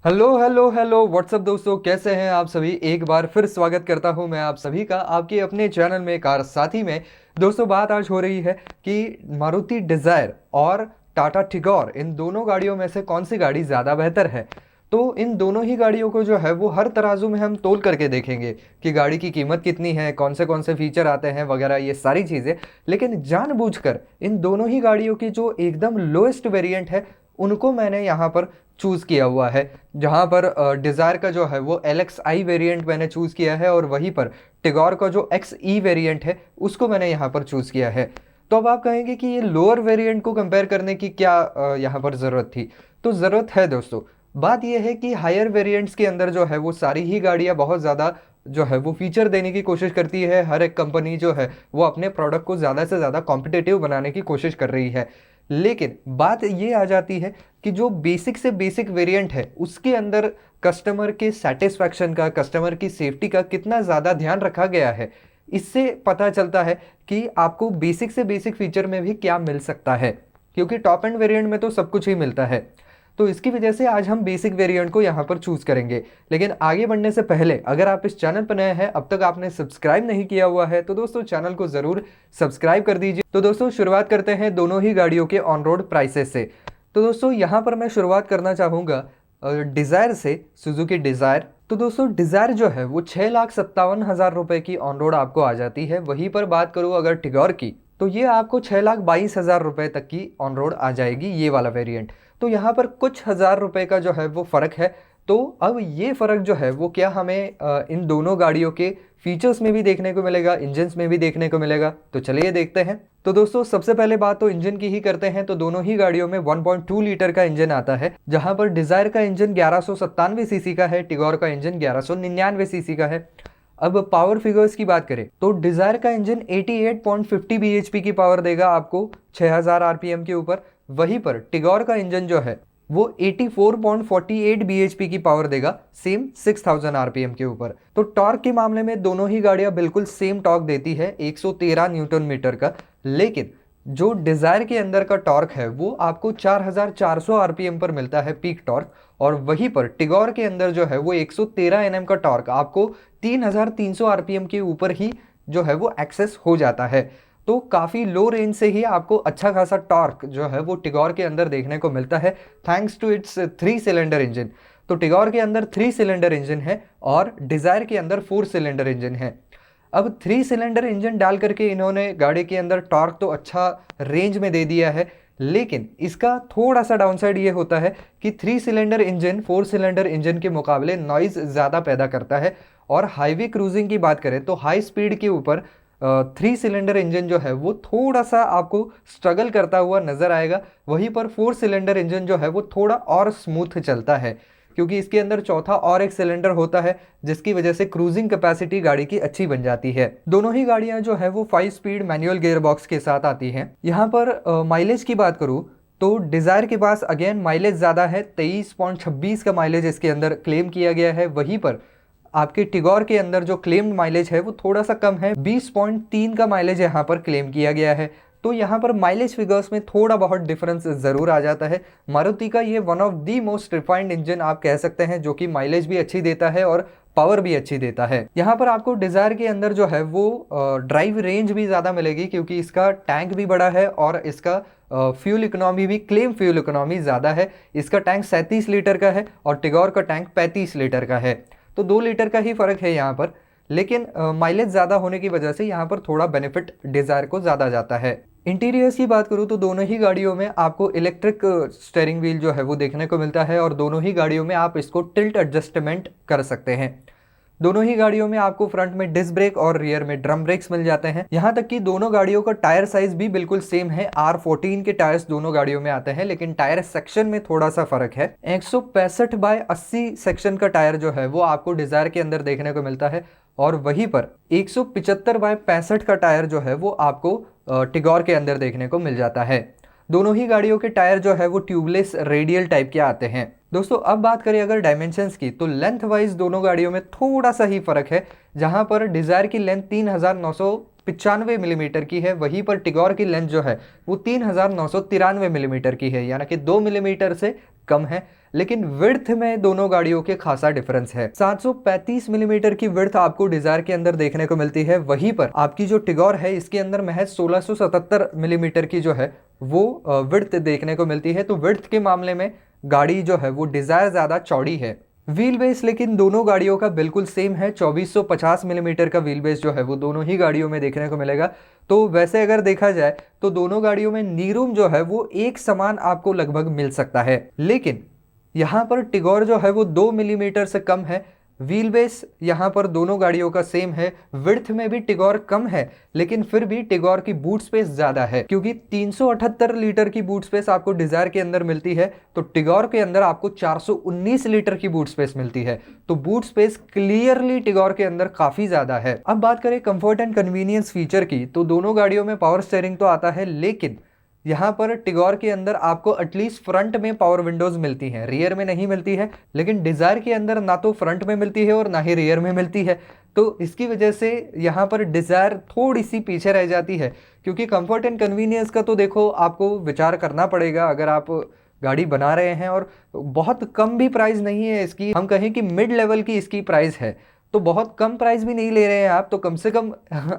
Hello hello hello what's up दोस्तों, कैसे हैं आप सभी। एक बार फिर स्वागत करता हूं मैं आप सभी का आपके अपने चैनल में कार साथी में। दोस्तों, बात आज हो रही है कि मारुति डिज़ायर और टाटा टिगोर, इन दोनों गाड़ियों में से कौन सी गाड़ी ज़्यादा बेहतर है। तो इन दोनों ही गाड़ियों को जो है वो हर तराजू में हम तोल करके देखेंगे कि गाड़ी की कीमत कितनी है, कौन से फीचर आते हैं वगैरह, ये सारी चीज़ें। लेकिन जानबूझकर इन दोनों ही गाड़ियों की जो एकदम लोएस्ट वेरिएंट है उनको मैंने यहाँ पर चूज़ किया हुआ है। जहाँ पर डिज़ायर का जो है वो LXI वेरिएंट मैंने चूज़ किया है और वहीं पर टिगोर का जो XE वेरिएंट है उसको मैंने यहाँ पर चूज़ किया है। तो अब आप कहेंगे कि ये लोअर वेरिएंट को कंपेयर करने की क्या यहाँ पर ज़रूरत थी। तो ज़रूरत है दोस्तों। बात यह है कि हायर वेरिएंट्स के अंदर जो है वो सारी ही गाड़ियाँ बहुत ज़्यादा जो है वो फीचर देने की कोशिश करती है। हर एक कंपनी जो है वो अपने प्रोडक्ट को ज़्यादा से ज़्यादा कॉम्पिटिटिव बनाने की कोशिश कर रही है। लेकिन बात ये आ जाती है कि जो बेसिक से बेसिक वेरिएंट है उसके अंदर कस्टमर के सेटिस्फैक्शन का, कस्टमर की सेफ्टी का कितना ज़्यादा ध्यान रखा गया है। इससे पता चलता है कि आपको बेसिक से बेसिक फीचर में भी क्या मिल सकता है, क्योंकि टॉप एंड वेरिएंट में तो सब कुछ ही मिलता है। तो इसकी वजह से आज हम बेसिक वेरिएंट को यहाँ पर चूज़ करेंगे। लेकिन आगे बढ़ने से पहले अगर आप इस चैनल पर नए हैं, अब तक आपने सब्सक्राइब नहीं किया हुआ है, तो दोस्तों चैनल को ज़रूर सब्सक्राइब कर दीजिए। तो दोस्तों शुरुआत करते हैं दोनों ही गाड़ियों के ऑन रोड प्राइसेस से। तो दोस्तों यहाँ पर मैं शुरुआत करना चाहूँगा डिज़ायर से, सुजुकी डिज़ायर। तो दोस्तों डिज़ायर जो है वो 6,57,000 रुपये की ऑन रोड आपको आ जाती है। वहीं पर बात करूँ अगर टिगोर की, तो ये आपको 6,22,000 रुपये तक की ऑन रोड आ जाएगी, ये वाला वेरिएंट। तो यहाँ पर कुछ हज़ार रुपये का जो है वो फ़र्क है। तो अब ये फ़र्क जो है वो क्या हमें इन दोनों गाड़ियों के फीचर्स में भी देखने को मिलेगा, इंजन्स में भी देखने को मिलेगा। तो चलिए देखते हैं। तो दोस्तों सबसे पहले बात तो इंजन की ही करते हैं। तो दोनों ही गाड़ियों में 1.2 लीटर का इंजन आता है, जहां पर डिज़ायर का इंजन 1197 सीसी का है, टिगोर का इंजन 1199 सीसी का है। अब पावर फिगर्स की बात करें तो डिज़ायर का इंजन 88.50 bhp की पावर देगा आपको 6000 आरपीएम के ऊपर। वहीं पर टिगोर का इंजन जो है वो 84.48 bhp की पावर देगा, सेम 6000 आरपीएम के ऊपर। तो टॉर्क के मामले में दोनों ही गाड़ियां बिल्कुल सेम टॉर्क देती है, 113 न्यूटन मीटर का। लेकिन जो डिज़ायर के अंदर का टॉर्क है वो आपको 4400 आरपीएम पर मिलता है, पीक टॉर्क। और वहीं पर टिगोर के अंदर जो है वो 113 एनएम का टॉर्क आपको 3300 आरपीएम के ऊपर ही जो है वो एक्सेस हो जाता है। तो काफ़ी लो रेंज से ही आपको अच्छा खासा टॉर्क जो है वो टिगोर के अंदर देखने को मिलता है, thanks to its 3 cylinder engine. तो टिगोर के अंदर 3 सिलेंडर इंजन है और डिज़ायर के अंदर 4 सिलेंडर इंजन है। अब 3 सिलेंडर इंजन डाल करके इन्होंने गाड़ी के अंदर टॉर्क तो अच्छा रेंज में दे दिया है, लेकिन इसका थोड़ा सा डाउनसाइड ये होता है कि 3 सिलेंडर इंजन 4 सिलेंडर इंजन के मुकाबले नॉइज़ ज़्यादा पैदा करता है। और हाईवे क्रूजिंग की बात करें तो हाई स्पीड के ऊपर 3 सिलेंडर इंजन जो है वो थोड़ा सा आपको स्ट्रगल करता हुआ नज़र आएगा। वहीं पर 4 सिलेंडर इंजन जो है वो थोड़ा और स्मूथ चलता है, क्योंकि इसके अंदर चौथा और एक सिलेंडर होता है, जिसकी वजह से क्रूजिंग कैपेसिटी गाड़ी की अच्छी बन जाती है। दोनों ही गाड़ियां जो है वो 5 स्पीड मैनुअल गियर बॉक्स के साथ आती हैं। यहाँ पर माइलेज की बात करूँ तो डिज़ायर के पास अगेन माइलेज ज़्यादा है, 23.26 का माइलेज इसके अंदर क्लेम किया गया है। वहीं पर आपके टिगोर के अंदर जो क्लेम्ड माइलेज है वो थोड़ा सा कम है, 20.3 का माइलेज यहाँ पर क्लेम किया गया है। तो यहाँ पर माइलेज फिगर्स में थोड़ा बहुत डिफरेंस ज़रूर आ जाता है। मारुति का ये one of the most refined engine आप कह सकते हैं, जो कि माइलेज भी अच्छी देता है और पावर भी अच्छी देता है। यहाँ पर आपको डिज़ायर के अंदर जो है वो ड्राइव रेंज भी ज़्यादा मिलेगी, क्योंकि इसका टैंक भी बड़ा है और इसका फ्यूल इकोनॉमी भी, क्लेम फ्यूल इकोनॉमी ज़्यादा है। इसका टैंक 37 लीटर का है और टिगोर का टैंक 35 लीटर का है। तो 2 लीटर का ही फ़र्क है यहाँ पर, लेकिन माइलेज ज़्यादा होने की वजह से यहाँ पर थोड़ा बेनिफिट डिज़ायर को ज़्यादा जाता है। इंटीरियर्स की बात करूँ तो दोनों ही गाड़ियों में आपको इलेक्ट्रिक स्टीयरिंग व्हील जो है वो देखने को मिलता है और दोनों ही गाड़ियों में आप इसको टिल्ट एडजस्टमेंट कर सकते हैं। दोनों ही गाड़ियों में आपको फ्रंट में डिस्क ब्रेक और रियर में ड्रम ब्रेक्स मिल जाते हैं। यहाँ तक कि दोनों गाड़ियों का टायर साइज भी बिल्कुल सेम है, R14 के टायर्स दोनों गाड़ियों में आते हैं, लेकिन टायर सेक्शन में थोड़ा सा फर्क है। 165 बाय 80 सेक्शन का टायर जो है वो आपको डिज़ायर के अंदर देखने को मिलता है और वहीं पर 175 बाय 65 का टायर जो है वो आपको टिगोर के अंदर देखने को मिल जाता है। दोनों ही गाड़ियों के टायर जो है वो ट्यूबलेस रेडियल टाइप के आते हैं। दोस्तों अब बात करें अगर डायमेंशंस की, तो लेंथ वाइज दोनों गाड़ियों में थोड़ा सा ही फर्क है, जहां पर डिज़ायर की लेंथ 95 मिलीमीटर की है, वहीं पर टिगोर की लेंथ जो है वो 3993 मिलीमीटर की है, यानी कि 2 मिलीमीटर से कम है। लेकिन विड्थ में दोनों गाड़ियों के खासा डिफरेंस है। 735 मिलीमीटर की विड्थ आपको डिजायर के अंदर देखने को मिलती है, वहीं पर आपकी जो टिगोर है इसके अंदर महज 1677 मिलीमीटर की जो है वो विड्थ देखने को मिलती है। तो विड्थ के मामले में गाड़ी जो है वो डिजायर ज्यादा चौड़ी है। व्हील बेस लेकिन दोनों गाड़ियों का बिल्कुल सेम है, 2450 मिलीमीटर का व्हील बेस जो है वो दोनों ही गाड़ियों में देखने को मिलेगा। तो वैसे अगर देखा जाए तो दोनों गाड़ियों में नी रूम जो है वो एक समान आपको लगभग मिल सकता है, लेकिन यहाँ पर टिगोर जो है वो 2 मिलीमीटर से कम है। व्हील बेस यहाँ पर दोनों गाड़ियों का सेम है, विड्थ में भी टिगोर कम है, लेकिन फिर भी टिगोर की बूट स्पेस ज्यादा है, क्योंकि 378 लीटर की बूट स्पेस आपको डिजायर के अंदर मिलती है, तो टिगोर के अंदर आपको 419 लीटर की बूट स्पेस मिलती है। तो बूट स्पेस क्लियरली टिगोर के अंदर काफी ज्यादा है। अब बात करें कंफर्ट एंड कन्वीनियंस फीचर की, तो दोनों गाड़ियों में पावर स्टीयरिंग तो आता है, लेकिन यहाँ पर टिगोर के अंदर आपको एटलीस्ट फ्रंट में पावर विंडोज मिलती हैं, रियर में नहीं मिलती है। लेकिन डिजायर के अंदर ना तो फ्रंट में मिलती है और ना ही रियर में मिलती है, तो इसकी वजह से यहाँ पर डिजायर थोड़ी सी पीछे रह जाती है। क्योंकि कंफर्ट एंड कन्वीनियंस का तो देखो आपको विचार करना पड़ेगा अगर आप गाड़ी बना रहे हैं, और बहुत कम भी प्राइस नहीं है इसकी, हम कहें कि मिड लेवल की इसकी प्राइस है, तो बहुत कम प्राइस भी नहीं ले रहे हैं आप, तो कम से कम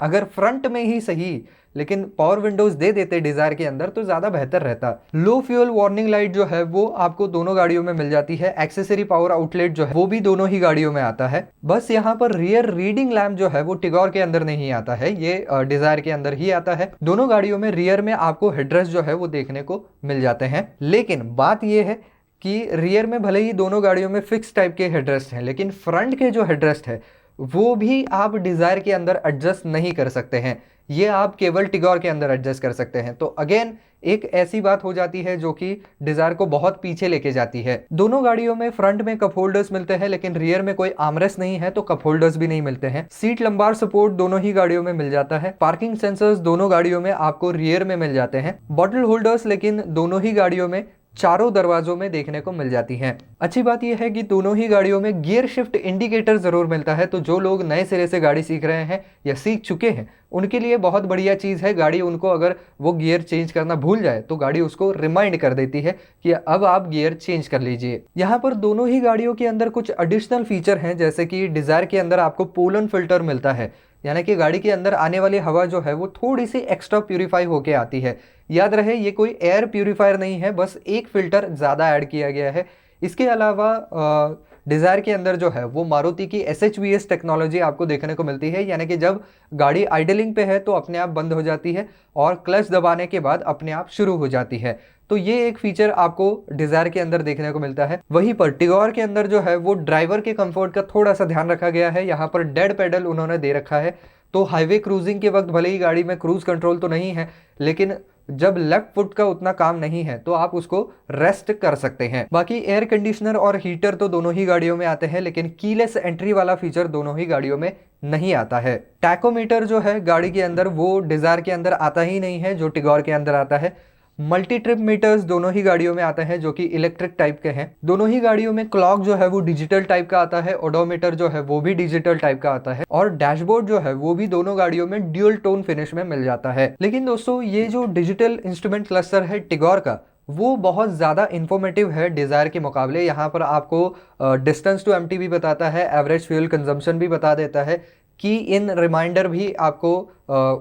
अगर फ्रंट में ही सही लेकिन पावर विंडोज दे देते डिजायर के अंदर तो ज्यादा बेहतर रहता। लो फ्यूल वार्निंग लाइट जो है वो आपको दोनों गाड़ियों में मिल जाती है। एक्सेसरी पावर आउटलेट जो है वो भी दोनों ही गाड़ियों में आता है। बस यहाँ पर रियर रीडिंग लैम्प जो है वो टिगोर के अंदर नहीं आता है, ये डिजायर के अंदर ही आता है। दोनों गाड़ियों में रियर में आपको हेडरेस्ट जो है वो देखने को मिल जाते हैं, लेकिन बात यह है कि रियर में भले ही दोनों गाड़ियों में फिक्स टाइप के हेडरेस्ट हैं, लेकिन फ्रंट के जो हेडरेस्ट है वो भी आप डिजायर के अंदर एडजस्ट नहीं कर सकते हैं, ये आप केवल टिगोर के अंदर एडजस्ट कर सकते हैं। तो अगेन एक ऐसी बात हो जाती है जो कि डिजायर को बहुत पीछे लेके जाती है। दोनों गाड़ियों में फ्रंट में कप होल्डर्स मिलते हैं, लेकिन रियर में कोई आर्मरेस्ट नहीं है, तो कप होल्डर्स भी नहीं मिलते हैं। सीट लंबार सपोर्ट दोनों ही गाड़ियों में मिल जाता है। पार्किंग सेंसर्स दोनों गाड़ियों में आपको रियर में मिल जाते हैं। बॉटल होल्डर्स लेकिन दोनों ही गाड़ियों में चारों दरवाजों में देखने को मिल जाती हैं। अच्छी बात यह है कि दोनों ही गाड़ियों में गियर शिफ्ट इंडिकेटर जरूर मिलता है, तो जो लोग नए सिरे से गाड़ी सीख रहे हैं या सीख चुके हैं उनके लिए बहुत बढ़िया चीज़ है। गाड़ी उनको अगर वो गियर चेंज करना भूल जाए तो गाड़ी उसको रिमाइंड कर देती है कि अब आप गियर चेंज कर लीजिए। यहाँ पर दोनों ही गाड़ियों के अंदर कुछ एडिशनल फीचर हैं, जैसे कि डिजायर के अंदर आपको पोलन फिल्टर मिलता है, यानी कि गाड़ी के अंदर आने वाली हवा जो है वो थोड़ी सी एक्स्ट्रा प्यूरिफाई होके आती है। याद रहे ये कोई एयर प्यूरिफायर नहीं है, बस एक फिल्टर ज़्यादा ऐड किया गया है। इसके अलावा डिज़ायर के अंदर जो है वो मारुति की SHVS टेक्नोलॉजी आपको देखने को मिलती है, यानी कि जब गाड़ी आइडलिंग पे है तो अपने आप बंद हो जाती है और क्लच दबाने के बाद अपने आप शुरू हो जाती है। तो ये एक फीचर आपको डिज़ायर के अंदर देखने को मिलता है। वहीं पर टिगोर के अंदर जो है वो ड्राइवर के कंफर्ट का थोड़ा सा ध्यान रखा गया है। यहाँ पर डेड पेडल उन्होंने दे रखा है, तो हाईवे क्रूजिंग के वक्त भले ही गाड़ी में क्रूज कंट्रोल तो नहीं है, लेकिन जब लेफ्ट फुट का उतना काम नहीं है तो आप उसको रेस्ट कर सकते हैं। बाकी एयर कंडीशनर और हीटर तो दोनों ही गाड़ियों में आते हैं, लेकिन कीलेस एंट्री वाला फीचर दोनों ही गाड़ियों में नहीं आता है। टैकोमीटर जो है गाड़ी के अंदर वो डिजायर के अंदर आता ही नहीं है जो टिगोर के अंदर आता है। मल्टी ट्रिप मीटर्स दोनों ही गाड़ियों में आते हैं जो कि इलेक्ट्रिक टाइप के हैं। दोनों ही गाड़ियों में क्लॉक जो है वो डिजिटल टाइप का आता है, ओडोमीटर जो है वो भी डिजिटल टाइप का आता है, और डैशबोर्ड जो है वो भी दोनों गाड़ियों में ड्यूल टोन फिनिश में मिल जाता है। लेकिन दोस्तों ये जो डिजिटल इंस्ट्रूमेंट क्लस्टर है टिगोर का वो बहुत ज़्यादा इंफॉर्मेटिव है डिज़ायर के मुकाबले। यहाँ पर आपको डिस्टेंस टू एमटी भी बताता है, एवरेज फ्यूल कंजम्पशन भी बता देता है, की इन रिमाइंडर भी आपको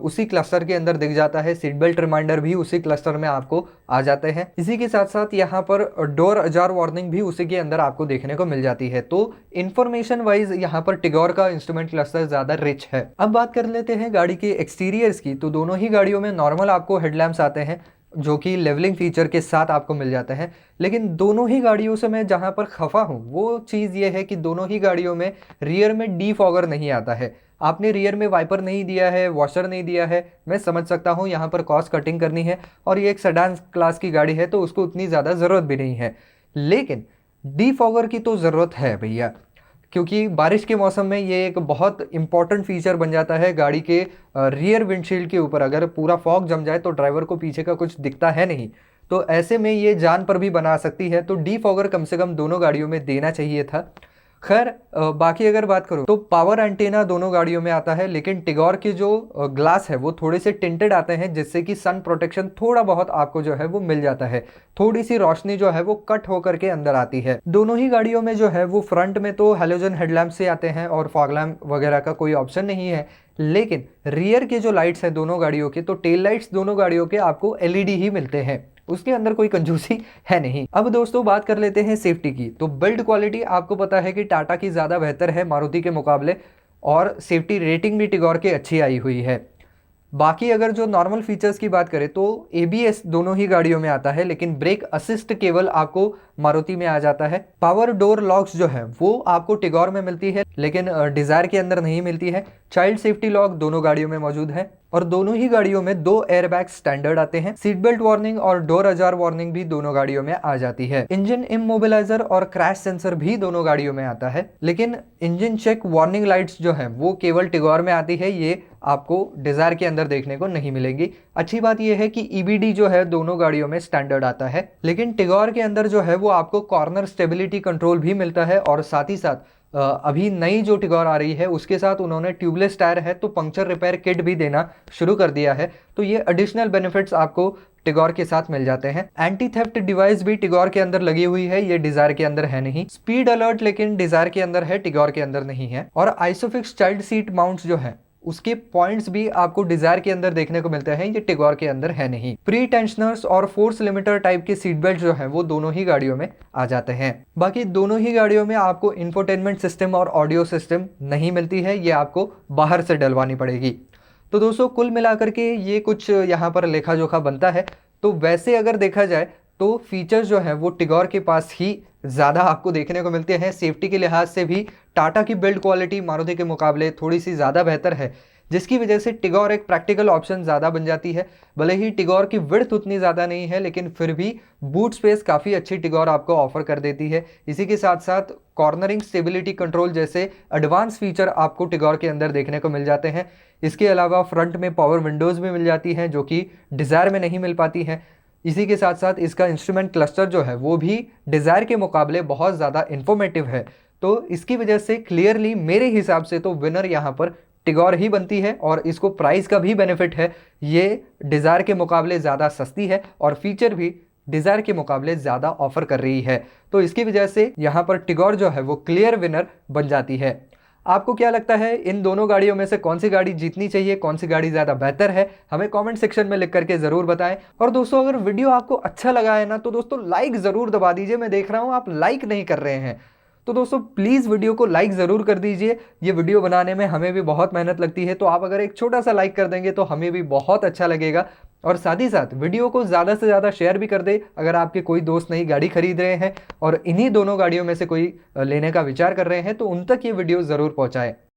उसी क्लस्टर के अंदर दिख जाता है, सीट बेल्ट रिमाइंडर भी उसी क्लस्टर में आपको आ जाते हैं। इसी के साथ साथ यहाँ पर डोर अजार वार्निंग भी उसी के अंदर आपको देखने को मिल जाती है। तो इन्फॉर्मेशन वाइज यहाँ पर टिगोर का इंस्ट्रूमेंट क्लस्टर ज़्यादा रिच है। अब बात कर लेते हैं गाड़ी के एक्सटीरियर्स की। तो दोनों ही गाड़ियों में नॉर्मल आपको हेडलैम्प्स आते हैं जो कि लेवलिंग फीचर के साथ आपको मिल जाते हैं, लेकिन दोनों ही गाड़ियों से मैं जहाँ पर खफा हूँ वो चीज़ ये है कि दोनों ही गाड़ियों में रियर में डीफॉगर नहीं आता है। आपने रियर में वाइपर नहीं दिया है, वॉशर नहीं दिया है, मैं समझ सकता हूँ यहाँ पर कॉस्ट कटिंग करनी है और ये एक सेडान क्लास की गाड़ी है तो उसको उतनी ज़्यादा ज़रूरत भी नहीं है, लेकिन डीफॉगर की तो ज़रूरत है भैया, क्योंकि बारिश के मौसम में ये एक बहुत इंपॉर्टेंट फीचर बन जाता है गाड़ी के रियर विंडशील्ड के ऊपर। अगर पूरा फॉग जम जाए तो ड्राइवर को पीछे का कुछ दिखता है नहीं, तो ऐसे में ये जान पर भी बना सकती है। तो डीफॉगर कम से कम दोनों गाड़ियों में देना चाहिए था। खैर बाकी अगर बात करूँ तो पावर एंटीना दोनों गाड़ियों में आता है, लेकिन टिगोर के जो ग्लास है वो थोड़े से टिंटेड आते हैं, जिससे कि सन प्रोटेक्शन थोड़ा बहुत आपको जो है वो मिल जाता है। थोड़ी सी रोशनी जो है वो कट होकर के अंदर आती है। दोनों ही गाड़ियों में जो है वो फ्रंट में तो हेलोजन हेडलैम्प से आते हैं और फॉग लैम्प वगैरह का कोई ऑप्शन नहीं है, लेकिन रियर के जो लाइट्स है दोनों गाड़ियों के, तो टेल लाइट्स दोनों गाड़ियों के आपको एलईडी ही मिलते हैं, उसके अंदर कोई कंजूसी है नहीं। अब दोस्तों बात कर लेते हैं सेफ्टी की। तो बिल्ड क्वालिटी आपको पता है कि टाटा की ज़्यादा बेहतर है मारुति के मुकाबले, और सेफ्टी रेटिंग भी टिगोर की अच्छी आई हुई है। बाकी अगर जो नॉर्मल फीचर्स की बात करें तो एबीएस दोनों ही गाड़ियों में आता है, लेकिन ब्रेक असिस्ट केवल आपको मारुति में आ जाता है। पावर डोर लॉक्स जो है वो आपको टिगोर में मिलती है, लेकिन डिजायर के अंदर नहीं मिलती है। चाइल्ड सेफ्टी लॉक दोनों गाड़ियों में मौजूद है, और दोनों ही गाड़ियों में 2 एयरबैग स्टैंडर्ड आते हैं। सीट बेल्ट वार्निंग और डोर अजार वार्निंग भी दोनों गाड़ियों में आ जाती है। इंजन इमोबिलाइजर और क्रैश सेंसर भी दोनों गाड़ियों में आता है, लेकिन इंजन चेक वार्निंग लाइट्स जो है वो केवल टिगोर में आती है, ये आपको डिजायर के अंदर देखने को नहीं मिलेंगी। अच्छी बात यह है कि ईबीडी जो है दोनों गाड़ियों में स्टैंडर्ड आता है, लेकिन टिगोर के अंदर जो है वो आपको कॉर्नर स्टेबिलिटी कंट्रोल भी मिलता है, और साथ ही साथ अभी नई जो टिगोर आ रही है उसके साथ उन्होंने ट्यूबलेस टायर है तो पंक्चर रिपेयर किट भी देना शुरू कर दिया है। तो ये एडिशनल बेनिफिट्स आपको टिगोर के साथ मिल जाते हैं। एंटी थेफ्ट डिवाइस भी टिगोर के अंदर लगी हुई है, ये डिजायर के अंदर है नहीं। स्पीड अलर्ट लेकिन डिजायर के अंदर है, टिगोर के अंदर नहीं है। और आइसोफिक्स चाइल्ड सीट माउंट्स जो है उसके पॉइंट्स भी आपको डिजायर के अंदर देखने को मिलते हैं, ये टिगोर के अंदर है नहीं। प्री टेंशनर्स और फोर्स लिमिटर टाइप के सीट बेल्ट जो है वो दोनों ही गाड़ियों में आ जाते हैं। बाकी दोनों ही गाड़ियों में आपको इंफोटेनमेंट सिस्टम और ऑडियो सिस्टम नहीं मिलती है, ये आपको बाहर से डलवानी पड़ेगी। तो दोस्तों कुल मिलाकर के ये कुछ यहाँ पर लेखा जोखा बनता है। तो वैसे अगर देखा जाए तो फीचर्स जो है वो टिगोर के पास ही ज़्यादा आपको देखने को मिलते हैं। सेफ्टी के लिहाज से भी टाटा की बिल्ड क्वालिटी मारुति के मुकाबले थोड़ी सी ज़्यादा बेहतर है, जिसकी वजह से टिगोर एक प्रैक्टिकल ऑप्शन ज़्यादा बन जाती है। भले ही टिगोर की विड्थ उतनी ज़्यादा नहीं है, लेकिन फिर भी बूट स्पेस काफ़ी अच्छी टिगोर आपको ऑफर कर देती है। इसी के साथ साथ कॉर्नरिंग स्टेबिलिटी कंट्रोल जैसे एडवांस फीचर आपको टिगोर के अंदर देखने को मिल जाते हैं। इसके अलावा फ्रंट में पावर विंडोज़ भी मिल जाती हैं, जो कि डिज़ायर में नहीं मिल पाती हैं। इसी के साथ साथ इसका इंस्ट्रूमेंट क्लस्टर जो है वो भी डिज़ायर के मुकाबले बहुत ज़्यादा इंफॉर्मेटिव है। तो इसकी वजह से क्लियरली मेरे हिसाब से तो विनर यहाँ पर टिगोर ही बनती है, और इसको प्राइस का भी बेनिफिट है। ये डिज़ायर के मुकाबले ज़्यादा सस्ती है और फीचर भी डिज़ायर के मुकाबले ज़्यादा ऑफर कर रही है। तो इसकी वजह से यहाँ पर टिगोर जो है वो क्लियर विनर बन जाती है। आपको क्या लगता है इन दोनों गाड़ियों में से कौन सी गाड़ी जीतनी चाहिए, कौन सी गाड़ी ज़्यादा बेहतर है? हमें कमेंट सेक्शन में लिख करके ज़रूर बताएं। और दोस्तों अगर वीडियो आपको अच्छा लगा है ना तो दोस्तों लाइक ज़रूर दबा दीजिए। मैं देख रहा हूँ आप लाइक नहीं कर रहे हैं, तो दोस्तों प्लीज़ वीडियो को लाइक ज़रूर कर दीजिए। ये वीडियो बनाने में हमें भी बहुत मेहनत लगती है, तो आप अगर एक छोटा सा लाइक कर देंगे तो हमें भी बहुत अच्छा लगेगा। और साथ ही साथ वीडियो को ज़्यादा से ज़्यादा शेयर भी कर दे। अगर आपके कोई दोस्त नई गाड़ी खरीद रहे हैं और इन्हीं दोनों गाड़ियों में से कोई लेने का विचार कर रहे हैं तो उन तक ये वीडियो ज़रूर पहुँचाएँ।